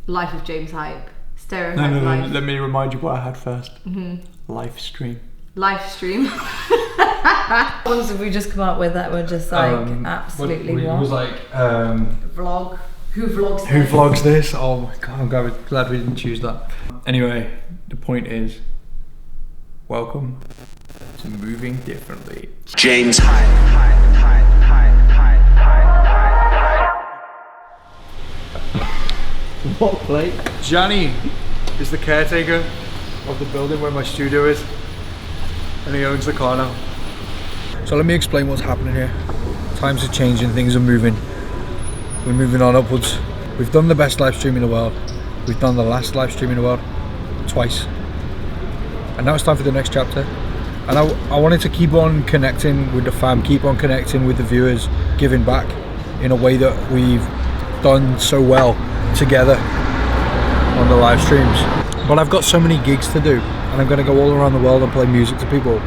Life of James Hype. Stereohype No, life. let me remind you what I had first. Live stream. Live stream. Ones that we just come up with that were just like absolutely It was like vlog. Who vlogs this? Who vlogs this? Oh my god, I'm glad we didn't choose that. Anyway, the point is, welcome to Moving Differently. James Hype. What plate? Johnny is the caretaker of the building where my studio is, and he owns the car now. So let me explain what's happening here. Times are changing, things are moving. We're moving on upwards. We've done the best live stream in the world. We've done the last live stream in the world twice. And now it's time for the next chapter. And I wanted to keep on connecting with the fam, keep on connecting with the viewers, giving back in a way that we've done so well together on the live streams. But I've got so many gigs to do, and I'm going to go all around the world and play music to people,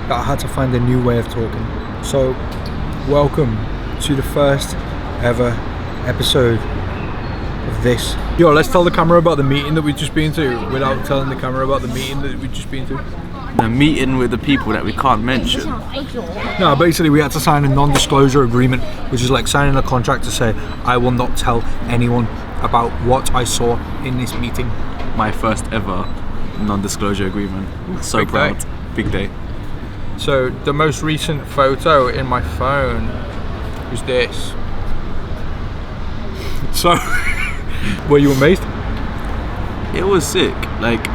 that I had to find a new way of talking. So welcome to the first ever episode of this. Yo, let's tell the camera about the meeting that we've just been to without telling the camera about the meeting that we've just been to. The meeting with the people that we can't mention. No, basically we had to sign a non-disclosure agreement, which is like signing a contract to say I will not tell anyone about what I saw in this meeting. My first ever non-disclosure agreement. So Big proud. day. Big day. So the most recent photo in my phone was this. So, were you amazed? It was sick. Like,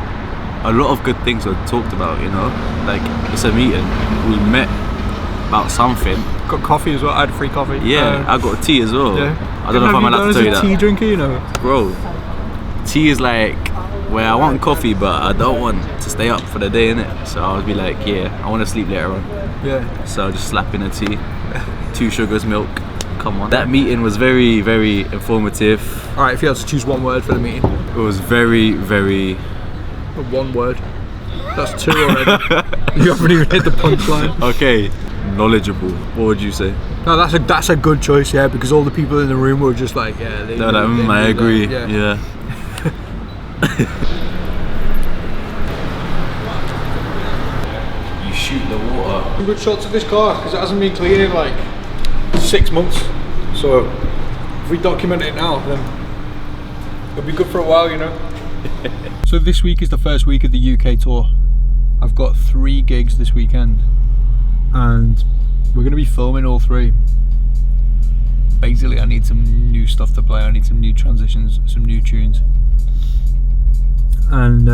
a lot of good things were talked about, you know? Like, it's a meeting. We met about something. Got coffee as well. I had free coffee. Yeah, I got tea as well. Yeah. I don't know if I'm allowed to tell you that. Tea drinker, you know. Bro, tea is like where I want coffee, but I don't want to stay up for the day, innit? So I'll be like, yeah, I want to sleep later on. Yeah. So I'll just slap in a tea. 2 sugars, milk. Come on. That meeting was very, very informative. Alright, if you had to choose one word for the meeting. It was very, very... One word. That's 2 already. You haven't even hit the punchline. Okay. Knowledgeable. What would you say? No, that's a good choice, yeah, because all the people in the room were just like, yeah. They're like, I agree. That. Yeah. You shoot the water. Good shots of this car because it hasn't been clean in like 6 months. So if we document it now, then it'll be good for a while, you know. So this week is the first week of the UK tour. I've got 3 gigs this weekend, and we're going to be filming all 3. Basically, I need some new stuff to play. I need some new transitions, some new tunes, and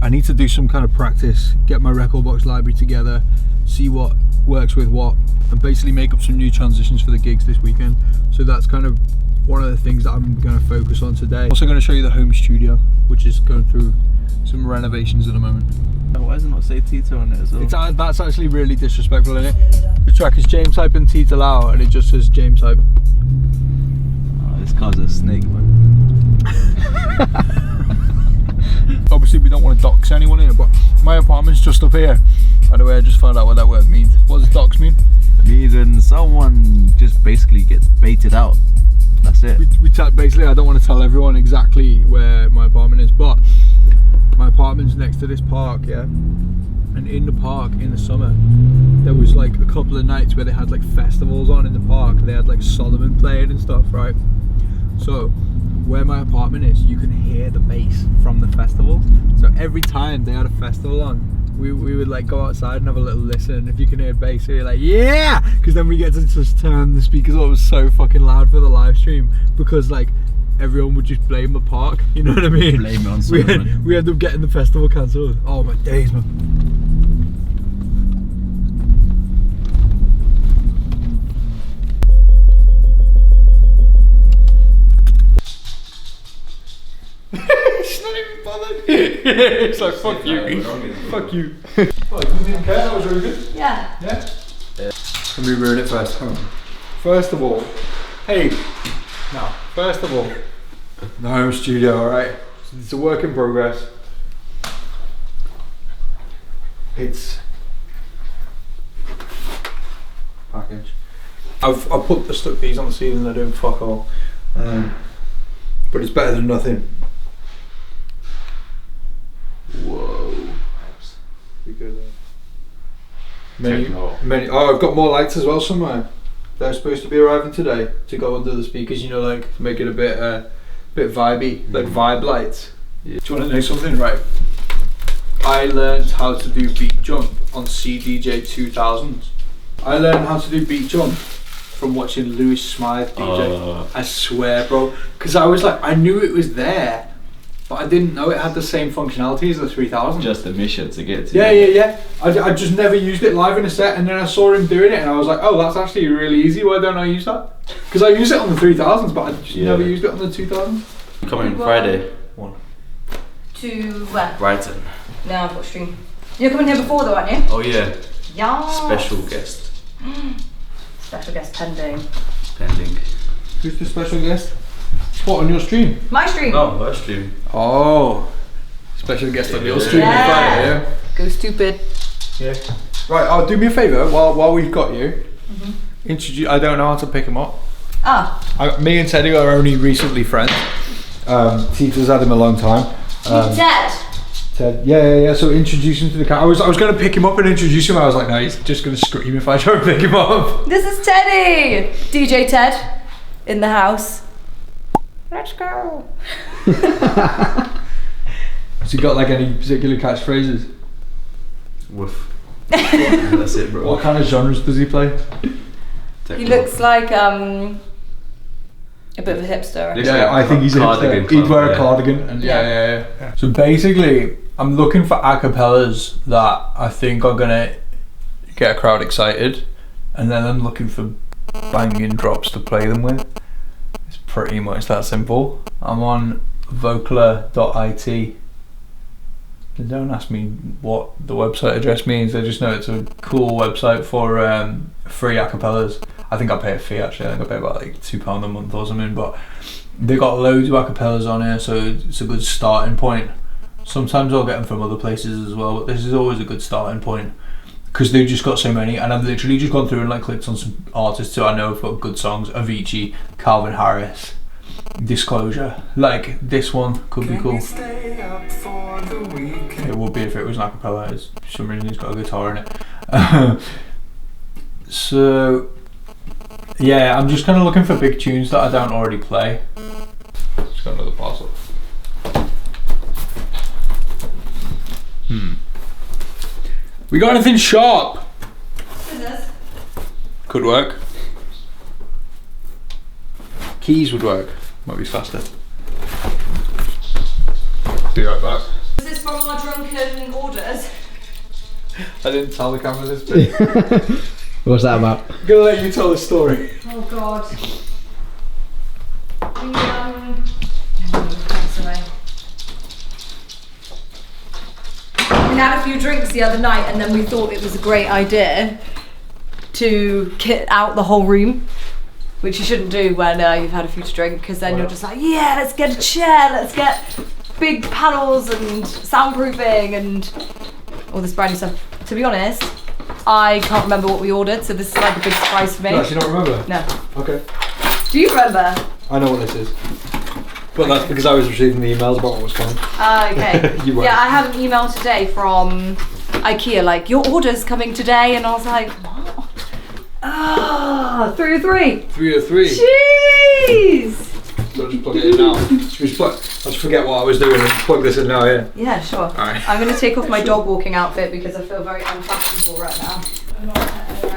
I need to do some kind of practice, get my record box library together, see what works with what, and basically make up some new transitions for the gigs this weekend. So that's kind of one of the things that I'm going to focus on today. I'm also going to show you the home studio, which is going through some renovations at the moment. Why does it not say Tita on it as well? That's actually really disrespectful, isn't it? The track is James Hype and Tita Lau, and it just says James Hype. Oh, this car's a snake, man. Obviously we don't want to dox anyone here, but my apartment's just up here. By the way, I just found out what that word means. What does dox mean? It means when someone just basically gets baited out. That's it. Basically, I don't want to tell everyone exactly where my apartment is, but my apartment's next to this park, yeah? And in the park, in the summer, there was like a couple of nights where they had like festivals on in the park. They had like Solomon playing and stuff, right? So where my apartment is, you can hear the bass from the festivals. So every time they had a festival on, we would like go outside and have a little listen. If you can hear bass, you're like, yeah! Because then we get to just turn the speakers up. It was so fucking loud for the live stream, because like everyone would just blame the park, you know what I mean? Blame it on Solomon. We ended up getting the festival cancelled. Oh my days, man. It's not even bothered. It's like, fuck you. Fuck you. Oh, you didn't care? That was really good. Yeah. Yeah? Let me ruin it first. First of all, hey. Now, first of all, the home studio, alright? It's a work in progress. It's package. I've stuck these on the ceiling. They're doing fuck all. but it's better than nothing. Whoa. Many. Oh, I've got more lights as well somewhere. They're supposed to be arriving today to go under the speakers. You know, like to make it a bit vibey, like vibe lights. Yeah. Do you want to know something? Right. I learned how to do beat jump on CDJ 2000. I learned how to do beat jump from watching Louis Smythe DJ. I swear, bro. Because I was like, I knew it was there, but I didn't know it had the same functionality as the 3000. Just a mission to get to. Yeah. I just never used it live in a set, and then I saw him doing it, and I was like, oh, that's actually really easy. Why don't I use that? Because I use it on the 3000s, but I just never used it on the 2000s. Coming Friday. To where? Brighton. No, I've got a stream. You're coming here before though, aren't you? Oh yeah. Yeah. Special guest. Special guest pending. Who's the special guest? What, on your stream? My stream. No, her stream. Oh. Special guest on your stream. Yeah. Go stupid. Yeah. Right, do me a favour while we've got you. Introduce. I don't know how to pick him up. Me and Teddy are only recently friends. Tita's had him a long time. Ted, yeah. So introduce him to the cat. I was going to pick him up and introduce him. I was like, no, he's just going to scream if I try to pick him up. This is Teddy, DJ Ted, in the house. Let's go. Has he got like any particular catchphrases? Woof. That's it, bro. What kind of genres does he play? He looks like a bit of a hipster. I think he's a hipster. He'd wear a cardigan and yeah. So basically, I'm looking for acapellas that I think are gonna get a crowd excited, and then I'm looking for banging drops to play them with. It's pretty much that simple. I'm on vocala.it. They don't ask me what the website address means, I just know it's a cool website for free acapellas. I think I pay a fee actually, I think I pay about like £2 a month or something, but they got loads of acapellas on here, so it's a good starting point. Sometimes I'll get them from other places as well, but this is always a good starting point because they've just got so many, and I've literally just gone through and like clicked on some artists who I know have got good songs. Avicii, Calvin Harris, Disclosure, like this one could be cool. It would be if it was an acapella. For some reason he's got a guitar in it. So yeah, I'm just kind of looking for big tunes that I don't already play. Just got another parcel. We got anything sharp? Scissors. Could work. Keys would work. Might be faster. Be right back. Is this from our drunken orders? I didn't tell the camera this bit. What's that about? I'm gonna let you tell the story. Oh god. We had a few drinks the other night and then we thought it was a great idea to kit out the whole room, which you shouldn't do when you've had a few to drink, because then you're just like, yeah, let's get a chair, let's get big panels and soundproofing and all this brand new stuff. To be honest, I can't remember what we ordered, so this is like a big surprise for me. You actually don't remember? No. Okay. Do you remember? I know what this is. But that's because I was receiving the emails about what was coming. Okay. You weren't. Yeah, I had an email today from IKEA, like, your order's coming today, and I was like, what? 303. 303. Jeez! So I'll just plug it in now. I'll just forget what I was doing and plug this in now, yeah? Yeah, sure. Alright. I'm going to take off my dog walking outfit because I feel very unfashionable right now.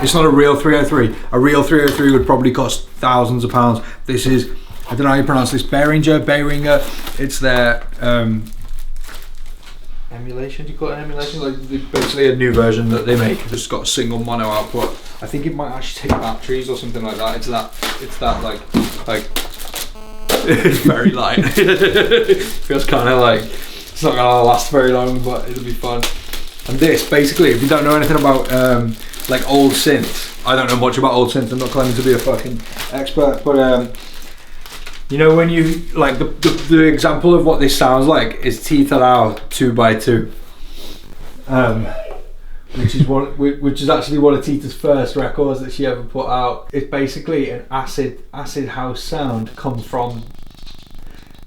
It's not a real 303. A real 303 would probably cost thousands of pounds. This is, I don't know how you pronounce this, Behringer. It's their emulation. Do you call it an emulation? Like basically a new version that they make. It's got a single mono output. I think it might actually take batteries or something like that. It's that like it's very light. Feels kind of like it's not gonna last very long, but it'll be fun. And this, basically, if you don't know anything about like old synth, I don't know much about old synth. I'm not claiming to be a fucking expert, but you know, when you like the example of what this sounds like is Tita Lau 2x2, which is actually one of Tita's first records that she ever put out. It's basically an acid house sound comes from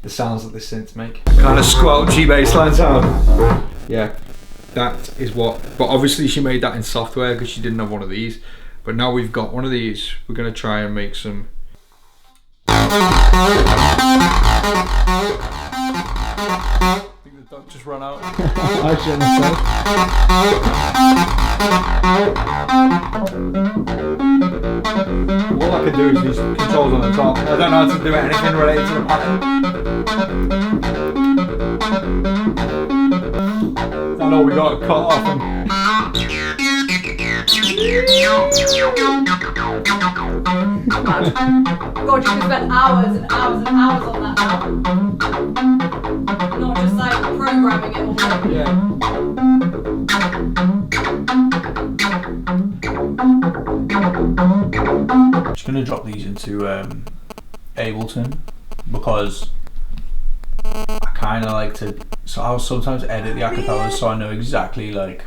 the sounds that the synths make. Kind of squelchy bassline sound. Yeah, that is what. But obviously she made that in software because she didn't have one of these. But now we've got one of these. We're gonna try and make some. I think the dog just ran out. I shouldn't have All I can do is these controls on the top. I don't know how to do anything related to the pattern. I know we got to cut off and... God, you could spend hours and hours and hours on that now. Not just like programming it all. Yeah. I'm just gonna drop these into Ableton because I kind of like to. So I'll sometimes edit the acapellas so I know exactly like.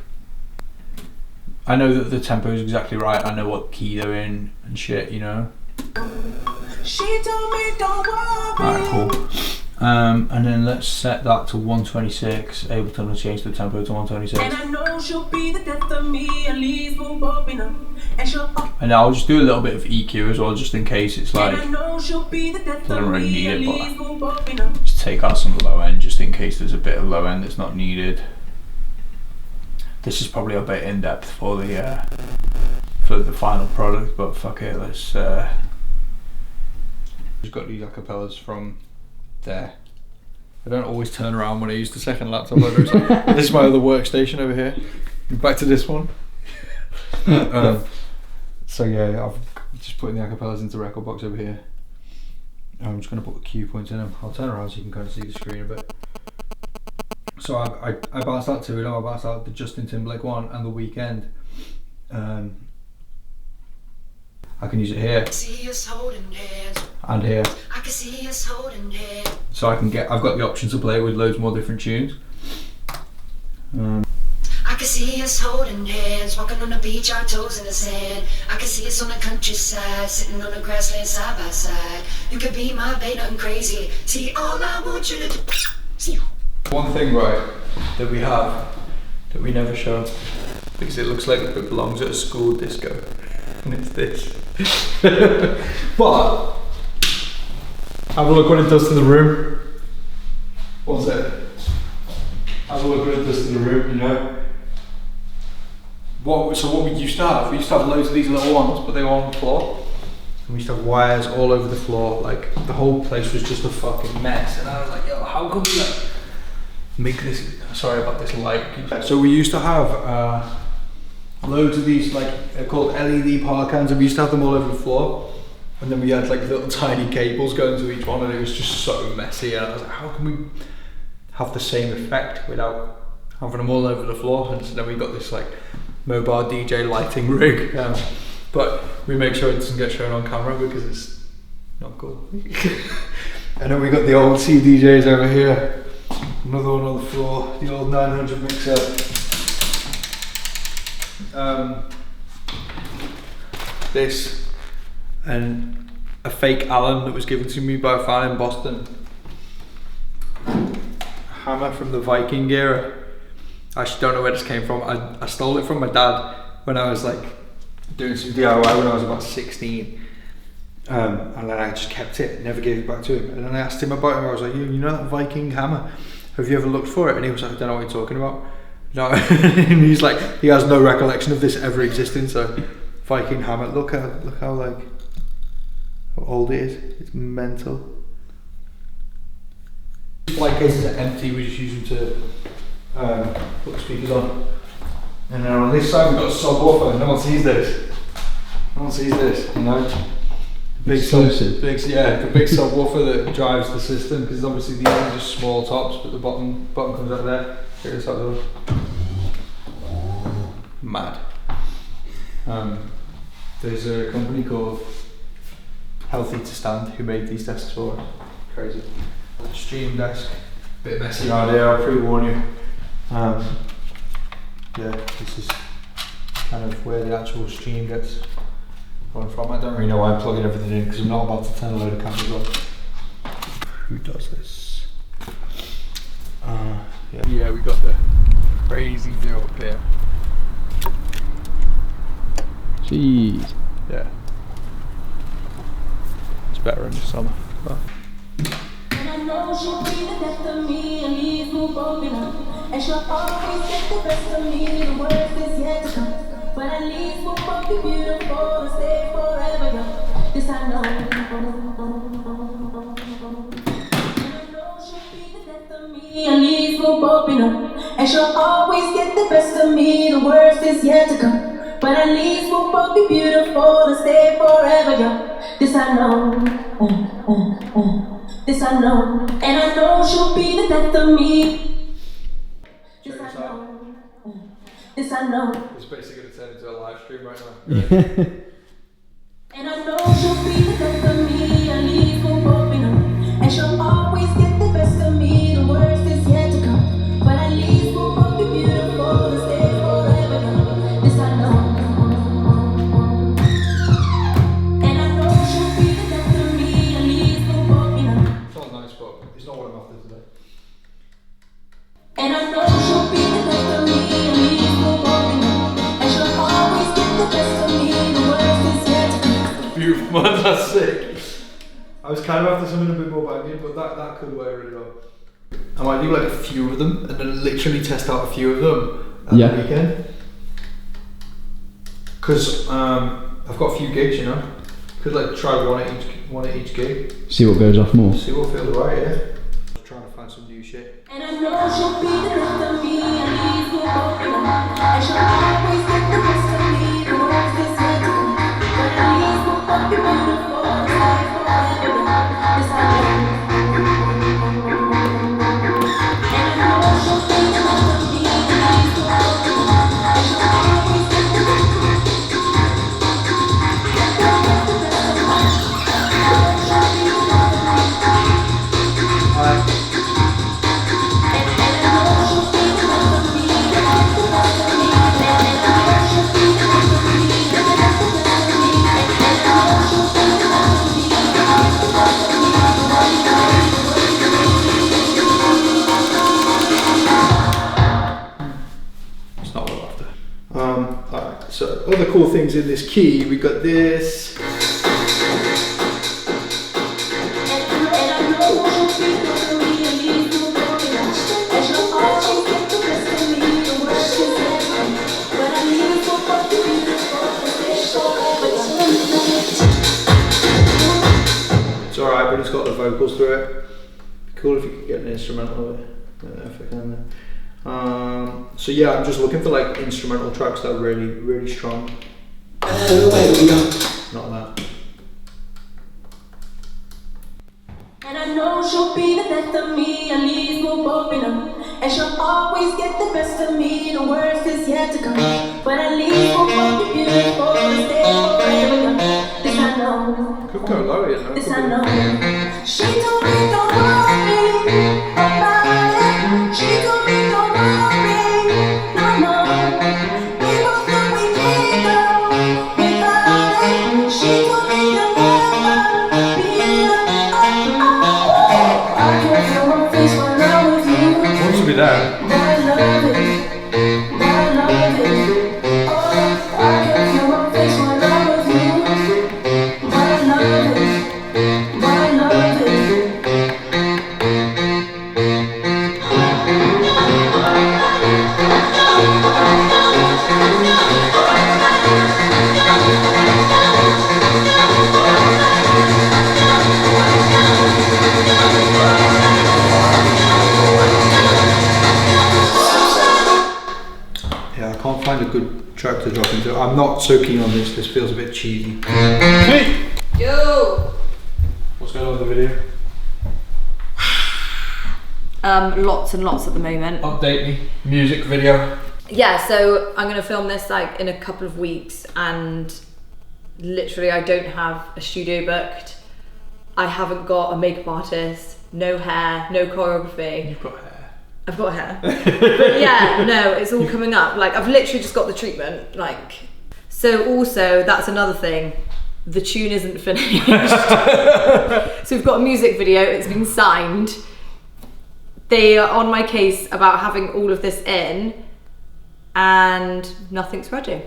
I know that the tempo is exactly right. I know what key they're in and shit, you know. She told me don't worry. Alright, cool. And then let's set that to 126. Ableton will change the tempo to 126. And I know she'll be the death of me, at least we'll both be numb. And she'll And I'll just do a little bit of EQ as well, just in case it's like. I know she'll be the death Doesn't of really me, need at it, but least we'll both be numb. just take out some low end, just in case there's a bit of low end that's not needed. This is probably a bit in depth for the final product, but fuck it, let's. We've got these acapellas from there. I don't always turn around when I use the second laptop. This is my other workstation over here. Back to this one. So yeah, I've just putting the acapellas into the record box over here. I'm just going to put the cue points in them. I'll turn around so you can kind of see the screen a bit. So I bounced out two of them. I bounced out the Justin Timberlake one and the Weekend. I can use it here and here. I can see us holding hands. So I've got the option to play it with loads more different tunes. I can see us holding hands, walking on the beach, our toes in the sand. I can see us on the countryside, sitting on the grassland side by side. You could be my babe, nothing crazy. See, all I want you to do. See. One thing, right, that we have that we never show because it looks like it belongs at a school disco, and it's this. But have a look what it does to the room. What's it? Have a look what it does to the room, you know. What we used to have loads of these little ones, but they were on the floor. And we used to have wires all over the floor, like the whole place was just a fucking mess. And I was like, yo, how come we like make this? Sorry about this light. So we used to have loads of these, like they're called LED power cans, and we used to have them all over the floor. And then we had like little tiny cables going to each one, and it was just so messy. And I was like, how can we have the same effect without having them all over the floor? And so then we got this like mobile DJ lighting rig, but we make sure it doesn't get shown on camera because it's not cool. And then we got the old CDJs over here, another one on the floor, the old 900 mixer. This and a fake Allen that was given to me by a fan in Boston. A hammer from the Viking era. I actually don't know where this came from. I stole it from my dad when I was like doing some DIY when I was about 16. And then I just kept it, never gave it back to him. And then I asked him about it, I was like, you know that Viking hammer? Have you ever looked for it? And he was like, I don't know what you're talking about. No. And he's like, he has no recollection of this ever existing. So Viking hammer, look how like how old it is. It's mental. Flight cases are empty, we just use them to put the speakers on. And then on this side we've got a subwoofer. No one sees this. No one sees this, you know. The big subwoofer that drives the system, because obviously these are just small tops, but the bottom comes out there. Check this out though. Mad. There's a company called Healthy to Stand who made these desks for us. Crazy. Stream desk, bit messy around here, I'll pre-warn you. Yeah, this is kind of where the actual stream gets going from. I don't really know why I'm plugging everything in because I'm not about to turn a load of cameras on. Who does this? Yeah, we got the crazy view up here. Jeez. Yeah. It's better in the summer. But And I know she'll be the best of me and leave me broken up. And she'll always get the best of me, the worst is yet to come. But at least we'll both be beautiful and stay forever young. This I know. And I know she'll be the best of me and leave me broken up. And she'll always get the best of me, the worst is yet to come. But at least we'll both be beautiful and stay forever young. This I know. This I know, and I know she'll be the death of me. This I know, this I know. it's basically gonna turn into a live stream right now. And I know she'll be the death of me, and leave me broken up. And she'll always get the best of me, the worst is yet to come. But at least we'll both be beautiful and stay forever young. This I know. And I know she'll be the death of me, and leave me broken up. It's all nice, but it's not what I'm after today. And I know she'll be the best of me and leave me broken up. And she'll always get the best of me, the worst is yet to come. Beautiful, man, that's sick. I was kind of after something a bit more banging, but that could work really well. I might do like a few of them and then literally test out a few of them at the weekend. Because I've got a few gigs, you know. Could like try one at each gig. See what goes off more. See what feels right, yeah. Just trying to find some new shit. And I know she'll be the best of me and leave me broken up. And she'll always get the best of me, the worst is yet to come. But at least we'll both be beautiful and stay forever young. This I know. And I know she'll be the best of me and leave me broken up. And she'll always get the best of me. It's not what I'm after. Alright, so other cool things in this key, we got this. It's alright, but it's got the vocals through it. Cool if you could get an instrumental of it. I don't know if I can. So yeah, I'm just looking for like instrumental tracks that are really, really strong. Not that. And I know she'll be the best of me and leave me broken up. And she'll always get the best of me, the worst is yet to come. But at least we'll both be beautiful and stay forever young. This I know. Could go lower, you know. This I know. She told me don't worry about it. She told me don't worry, no. We both know we can't go without it. She told me you'll never be I can't feel my face when I'm with you. Wants to be there. But I love it. But I love it. Oh, I can't feel my face when I'm with you. But I love it. But I love it. Yeah, I can't find a good track to drop into. I'm not so keen on this. This feels a bit cheesy. Yo! What's going on with the video? Lots and lots at the moment. Update me. Music video. Yeah, so I'm gonna film this like in a couple of weeks, and literally I don't have a studio booked. I haven't got a makeup artist, no hair, no choreography. You've got hair. I've got hair. But yeah, no, it's all coming up. Like I've literally just got the treatment. Like, so also that's another thing. The tune isn't finished. So we've got a music video, it's been signed. they are on my case about having all of this in, and nothing's ready.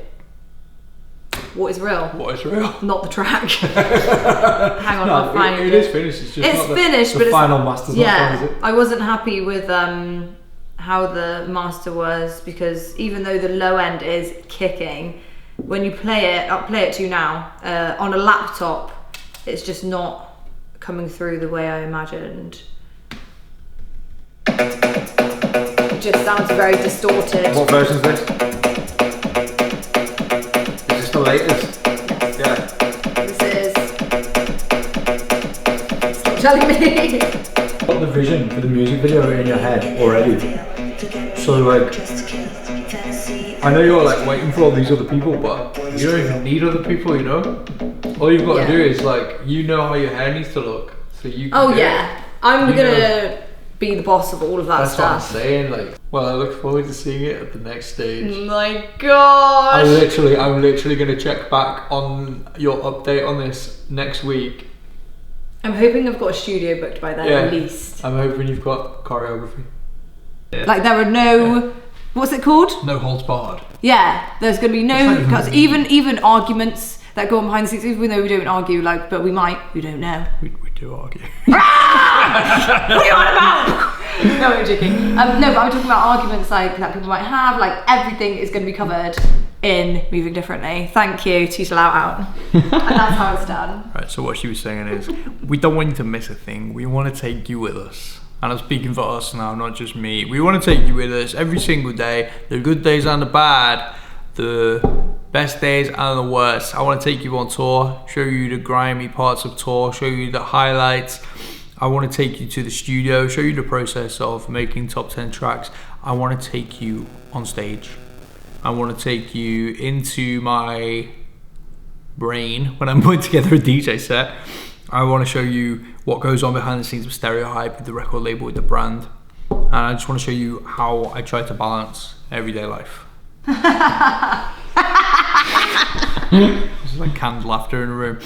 What is real? What is real? Not the track. Hang on, I'll find it is finished. It's just not finished, the but final master's not done, is it? I wasn't happy with how the master was, because even though the low end is kicking, when you play it, I'll play it to you now, on a laptop, it's just not coming through the way I imagined. It just sounds very distorted. What version is this? Is this the latest? Yeah. This is... Stop telling me! Got the vision for the music video in your head already. So like, I know you're like waiting for all these other people, but you don't even need other people, you know? All you've got to do is like, you know how your hair needs to look, so you can do it. I'm You gonna know. be the boss of all of that That's what I'm stuff. saying, like, well, I look forward to seeing it at the next stage. My gosh! I'm literally gonna check back on your update on this next week. I'm hoping I've got a studio booked by then, at least. I'm hoping you've got choreography. Like there are no, what's it called? No holds barred. Yeah, there's gonna be no cuts. Even arguments that go on behind the scenes, even though we don't argue, like, but we might, we don't know. We do argue. What are you on about? No, I'm joking. No, but I'm talking about arguments like that people might have. Like everything is going to be covered in Moving Differently. Thank you, Tita Lau out. And that's how it's done. Right, so what she was saying is, we don't want you to miss a thing. We want to take you with us. And I'm speaking for us now, not just me. We want to take you with us every single day. The good days and the bad. The best days and the worst. I want to take you on tour, show you the grimy parts of tour, show you the highlights. I want to take you to the studio, show you the process of making top 10 tracks. I want to take you on stage. I want to take you into my brain when I'm putting together a DJ set. I want to show you what goes on behind the scenes of Stereohype, with the record label, with the brand. And I just want to show you how I try to balance everyday life. There's like canned laughter in the room.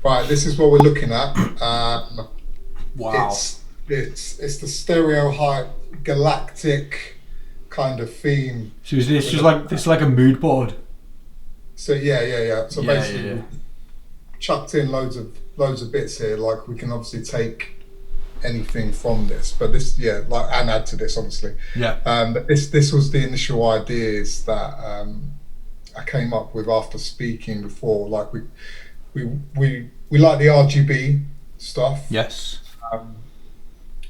Right, this is what we're looking at. Wow. It's the Stereohype galactic kind of theme. So is this just like, this is like a mood board? So yeah. So Yeah, basically, yeah. chucked in loads of bits here. Like we can obviously take anything from this, but this, and add to this obviously. Yeah. But this was the initial ideas that I came up with after speaking before. Like we like the RGB stuff. Yes.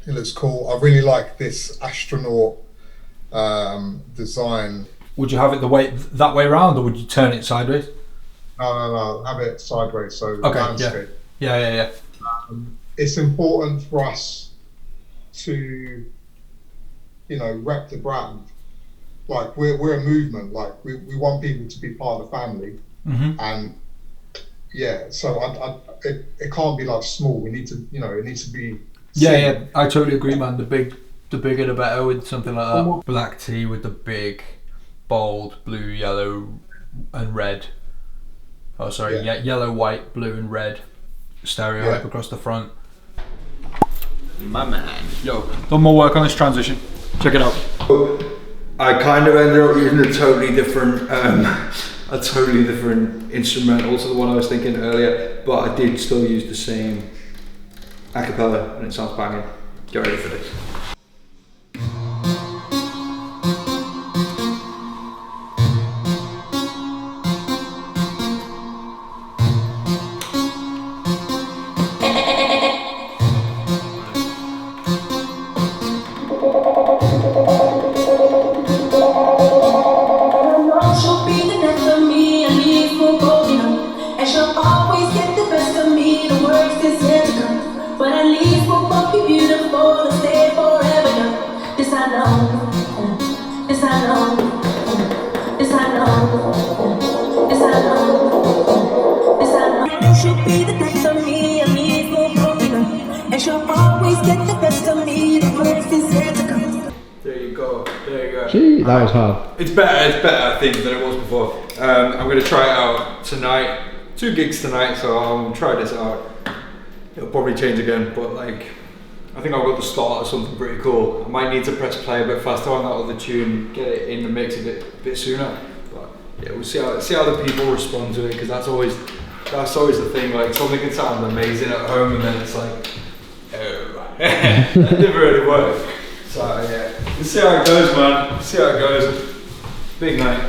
It looks cool. I really like this astronaut design. Would you have it that way around, or would you turn it sideways? No, have it sideways, so landscape. Yeah. It's important for us to, rep the brand. Like we're a movement. Like we want people to be part of the family, and so it can't be like small. We need to, it needs to be. Yeah, I totally agree, man. The bigger the better with something like that. Black tea with the big, bold blue, yellow, and red. Oh, sorry, yellow, white, blue, and red. Stereotype across the front. My man. Yo, done more work on this transition. Check it out. I kind of ended up using a totally different instrumental to the one I was thinking earlier, but I did still use the same a cappella, and it sounds banging. Get ready for this. She'll be the death of me and leave for broken. And she'll always get the best of me, the worst is yet to come. But at least we'll both be beautiful and stay forever young. This I know, this I know, this I know, this I know, this I know. She'll be the death of me and leave for broken. And she'll always get the best of me, the worst is yet to come. There you go. Gee, that was hard. It's better, I think, than it was before. I'm going to try it out tonight. 2 gigs tonight, so I'll try this out. It'll probably change again, but I I think I've got the start of something pretty cool. I might need to press play a bit faster on that other tune, get it in the mix a bit sooner. But yeah, we'll see how the people respond to it, because that's always the thing. Like, something can sound amazing at home, and then it's like, oh, that didn't really work. So yeah, we'll see how it goes, man. See how it goes. Big night.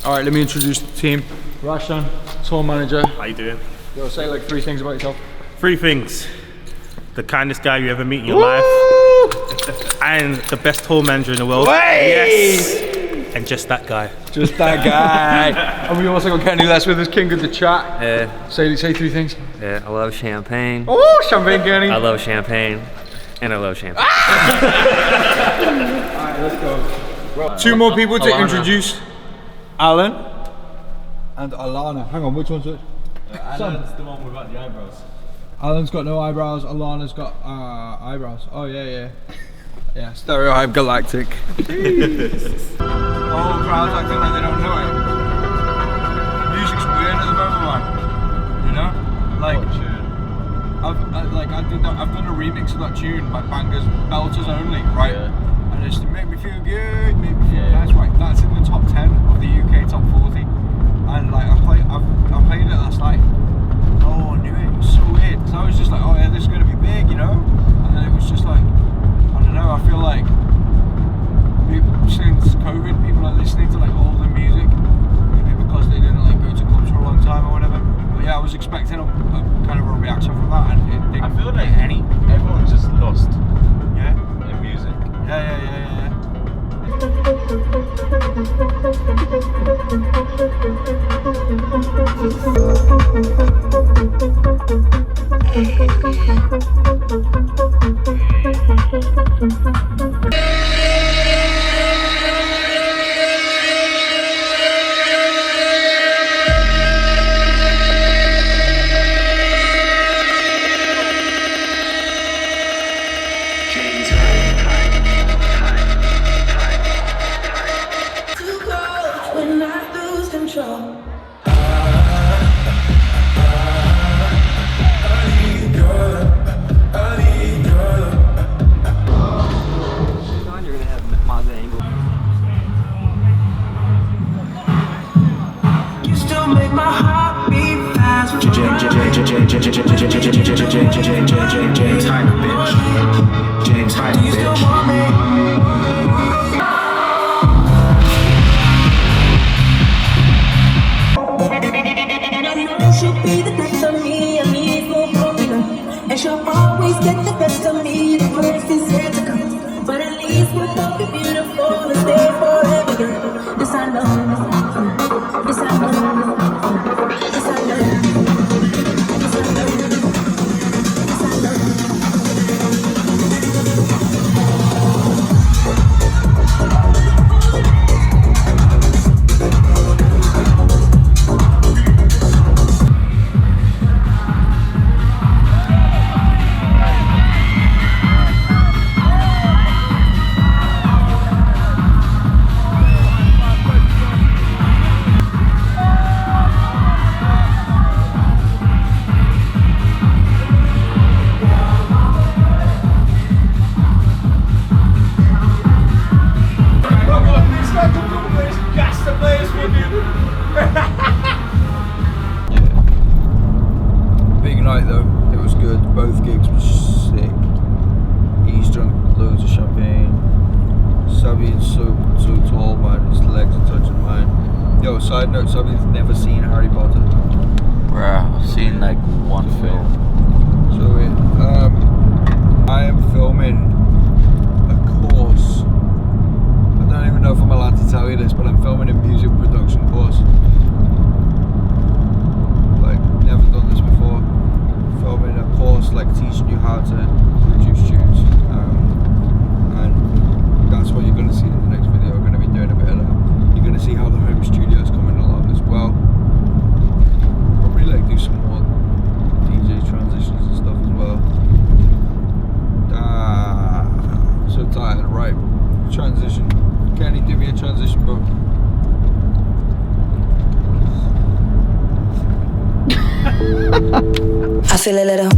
All right, let me introduce the team. Rashun, tour manager. How you doing? Yo, say like 3 things about yourself. 3 things. The kindest guy you ever meet in your life. And the best tour manager in the world. Yes! And just that guy. Just that guy. And we also got Kenny Les with us, king of the chat. Yeah. Say 3 things. Yeah, I love champagne. Oh, champagne, Kenny. I love champagne. And I love champagne. Alright, let's go. Well, 2 more people to introduce. Alan and Alana. Hang on, which one's which? Alan's the one without the eyebrows. Alan's got no eyebrows, Alana's got eyebrows. Oh yeah. Yeah, Stereohype Galactic. Jeez. The whole crowd's acting like they don't know it. Music's weird at the moment, man. You know? Like, I've done a remix of that tune by Bangers, Belters Only, right? Yeah. And it's to make me feel good, make me feel nice, right? That's in the top 10 of the UK top 40. And like, I played it last night. Oh, I knew it. It was so weird. Because I was just like, oh yeah, this is going to be big, you know? And then it was just like, I don't know, I feel like since COVID, people are listening to like all the music, maybe because they didn't like go to clubs for a long time or whatever. But yeah, I was expecting a kind of a reaction from that, and it didn't. I feel like everyone's just lost. Yeah. In music. Yeah. When I lose control. You still make my heart beat fast. James Hype, bitch. James Hype, bitch. She'll be the best of me, and me for popular. And she'll always get the best of me, the first is yet to come. But at least we'll both be beautiful and stay forever, girl. This I know, this I know, this I know. Big night though, it was good. Both gigs were sick. He's drunk loads of champagne. Sabion's so tall, man. His legs are touching mine. Yo, side note, Sabion's never seen Harry Potter. Bruh, I've seen like 1 film. So I am filming a course. I don't even know if I'm allowed to tell you this, but I'm filming a music production course. Like, never done this before. Filming a course like teaching you how to produce tunes. And that's what you're going to see in the next video. We're going to be doing a bit of that. You're going to see how the home studio is coming along as well. Probably like do some more DJ transitions and stuff as well. So tired, right? Transition. Kenny, do me a transition, bro. I feel a little